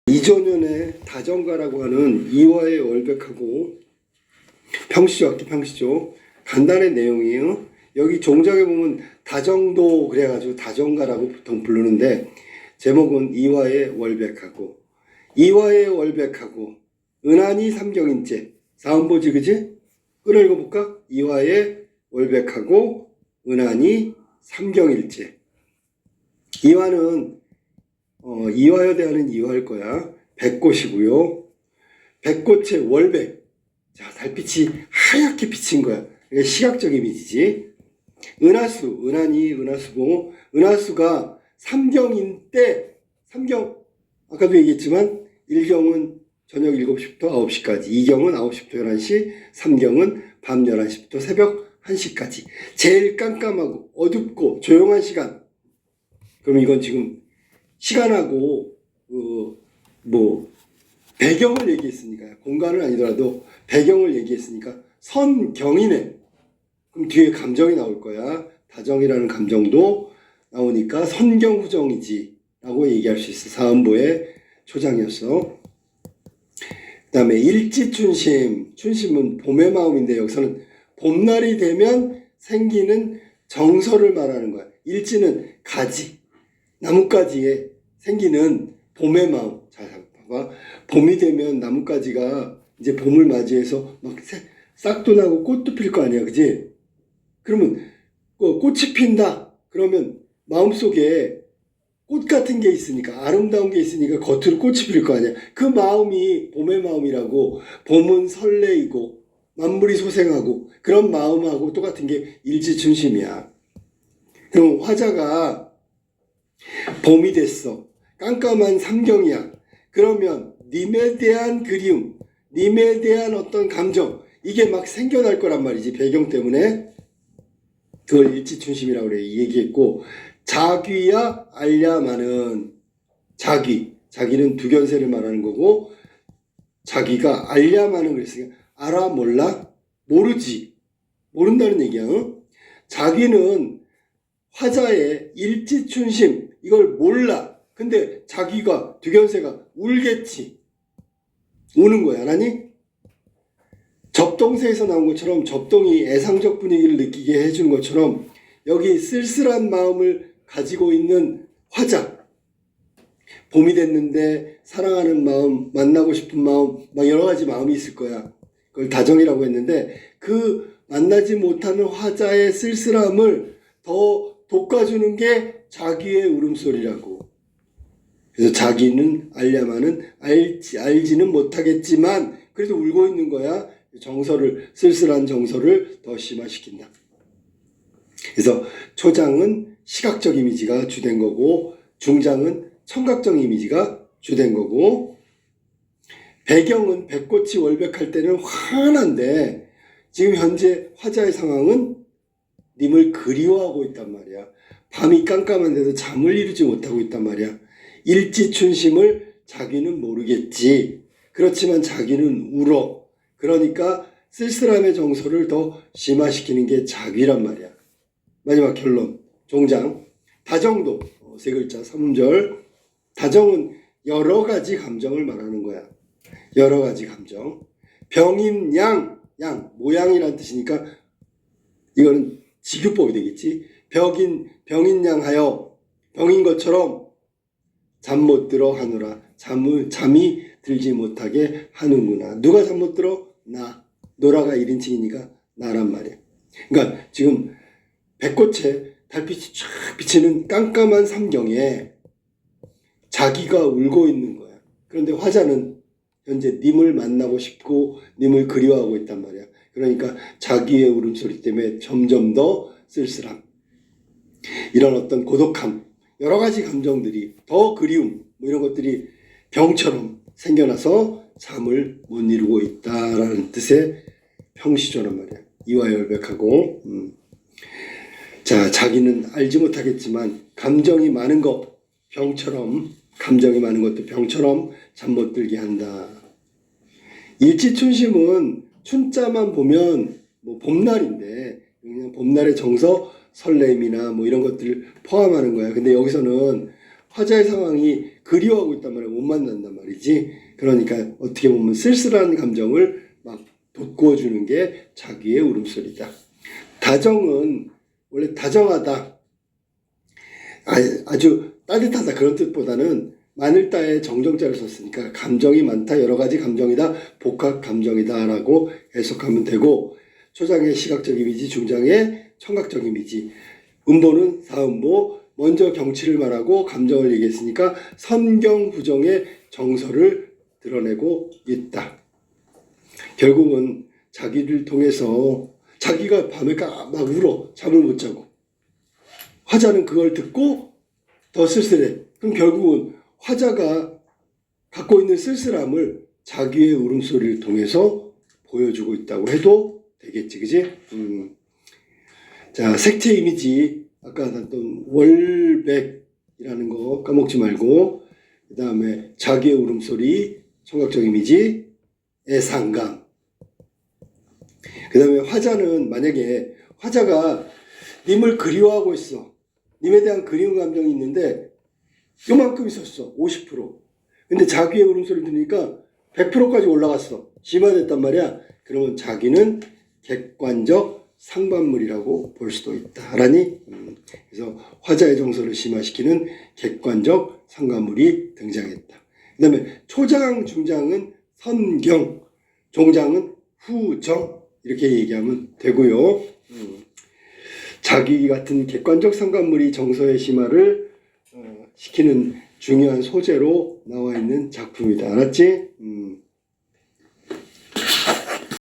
이조년의 다정가라고 하는 이화의 월백하고 평시조, 악기 평시조 간단한 내용이에요. 여기 종작에 보면 다정도 그래가지고 다정가라고 보통 부르는데 제목은 이화의 월백하고 이화의 월백하고 은하니 삼경인째 사음보지 그지? 끌어 읽어볼까? 이화의 월백하고 은하니 삼경일째. 이화는 이화여대하는 이화일 거야. 백꽃이고요. 백꽃의 월백. 자, 달빛이 하얗게 비친 거야. 이게 시각적 이미지지. 은하수, 은하니 은하수고 은하수가 삼경인때 삼경 아까도 얘기했지만 1경은 저녁 7시부터 9시까지 2경은 9시부터 11시 3경은 밤 11시부터 새벽 1시까지 제일 깜깜하고 어둡고 조용한 시간. 그럼 이건 지금 시간하고 배경을 얘기했으니까 공간은 아니더라도 배경을 얘기했으니까 선경이네. 그럼 뒤에 감정이 나올 거야. 다정이라는 감정도 나오니까 선경후정이지 라고 얘기할 수 있어. 사음보의 초장이었어. 그 다음에 일지춘심. 춘심은 봄의 마음인데 여기서는 봄날이 되면 생기는 정서를 말하는 거야. 일지는 가지, 나뭇가지에 생기는 봄의 마음. 자, 봐봐. 봄이 되면 나뭇가지가 이제 봄을 맞이해서 막 싹도 나고 꽃도 필 거 아니야. 그지? 그러면 꽃이 핀다. 그러면 마음속에 꽃 같은 게 있으니까 아름다운 게 있으니까 겉으로 꽃이 필 거 아니야. 그 마음이 봄의 마음이라고. 봄은 설레이고 만물이 소생하고 그런 마음하고 똑같은 게 일지춘심이야. 그럼 화자가 봄이 됐어. 깜깜한 삼경이야. 그러면 님에 대한 그리움, 님에 대한 어떤 감정 이게 막 생겨날 거란 말이지. 배경 때문에. 그걸 일지춘심이라고 그래. 얘기했고 자귀야 알야마는 자기는 두견세를 말하는 거고 자기가 알야마는 그랬으니까 알아 몰라? 모르지. 모른다는 얘기야. 응? 자기는 화자의 일지춘심 이걸 몰라. 근데 자기가 두견세가 울겠지. 우는 거야. 알았니? 접동세에서 나온 것처럼 접동이 애상적 분위기를 느끼게 해주는 것처럼 여기 쓸쓸한 마음을 가지고 있는 화자. 봄이 됐는데 사랑하는 마음, 만나고 싶은 마음, 막 여러 가지 마음이 있을 거야. 그걸 다정이라고 했는데 그 만나지 못하는 화자의 쓸쓸함을 더 돋궈주는 게 자기의 울음소리라고. 그래서 자기는 알야마는 알지는 못하겠지만 그래도 울고 있는 거야. 정서를, 쓸쓸한 정서를 더 심화시킨다. 그래서 초장은 시각적 이미지가 주된 거고 중장은 청각적 이미지가 주된 거고 배경은 백꽃이 월백할 때는 환한데 지금 현재 화자의 상황은 님을 그리워하고 있단 말이야. 밤이 깜깜한데도 잠을 이루지 못하고 있단 말이야. 일지춘심을 자기는 모르겠지. 그렇지만 자기는 울어. 그러니까 쓸쓸함의 정서를 더 심화시키는 게 자귀란 말이야. 마지막 결론. 종장. 다정도. 세 글자 3음절. 다정은 여러 가지 감정을 말하는 거야. 여러 가지 감정. 병인 양. 모양이란 뜻이니까 이거는 직유법이 되겠지. 병인 양하여 병인 것처럼 잠 못 들어 하노라. 잠이 들지 못하게 하는구나. 누가 잠 못 들어? 나. 노라가 1인칭이니까 나란 말이야. 그러니까 지금 백꽃에 달빛이 쫙 비치는 깜깜한 삼경에 자기가 울고 있는 거야. 그런데 화자는 현재 님을 만나고 싶고 님을 그리워하고 있단 말이야. 그러니까 자기의 울음소리 때문에 점점 더 쓸쓸함. 이런 어떤 고독함. 여러 가지 감정들이 더 그리움 뭐 이런 것들이 병처럼 생겨나서 잠을 못 이루고 있다라는 뜻의 평시조란 말이야. 이화열백하고 자 자기는 알지 못하겠지만 감정이 많은 것 병처럼 감정이 많은 것도 병처럼 잠 못 들게 한다. 일지춘심은 춘자만 보면 뭐 봄날인데 그냥 봄날의 정서 설렘이나 뭐 이런 것들을 포함하는 거야. 근데 여기서는 화자의 상황이 그리워하고 있단 말이야. 못 만난단 말이지. 그러니까 어떻게 보면 쓸쓸한 감정을 막 돋구어주는 게 자기의 울음소리다. 다정은 원래 다정하다, 아주 따뜻하다 그런 뜻보다는 마늘자에 정정자를 썼으니까 감정이 많다, 여러 가지 감정이다, 복합 감정이다라고 해석하면 되고, 초장의 시각적 이미지, 중장의 청각적 이미지, 음보는 사음보, 먼저 경치를 말하고 감정을 얘기했으니까 선경부정의 정서를 드러내고 있다. 결국은 자기를 통해서 자기가 밤에 막 울어, 잠을 못 자고, 화자는 그걸 듣고 더 쓸쓸해. 그럼 결국은 화자가 갖고 있는 쓸쓸함을 자기의 울음소리를 통해서 보여주고 있다고 해도 되겠지, 그지? 자, 색채 이미지, 아까 봤던 월백이라는 거 까먹지 말고, 그 다음에 자기의 울음소리, 청각적 이미지, 애상감. 그 다음에 화자는, 만약에 화자가 님을 그리워하고 있어. 님에 대한 그리운 감정이 있는데 요만큼 있었어. 50%. 근데 자기의 울음소리 들으니까 100%까지 올라갔어. 심화됐단 말이야. 그러면 자기는 객관적 상반물이라고 볼 수도 있다라니. 그래서 화자의 정서를 심화시키는 객관적 상반물이 등장했다. 그 다음에 초장, 중장은 선경, 종장은 후정, 이렇게 얘기하면 되고요. 자기 같은 객관적 상관물이 정서의 심화를 시키는 중요한 소재로 나와 있는 작품이다. 알았지?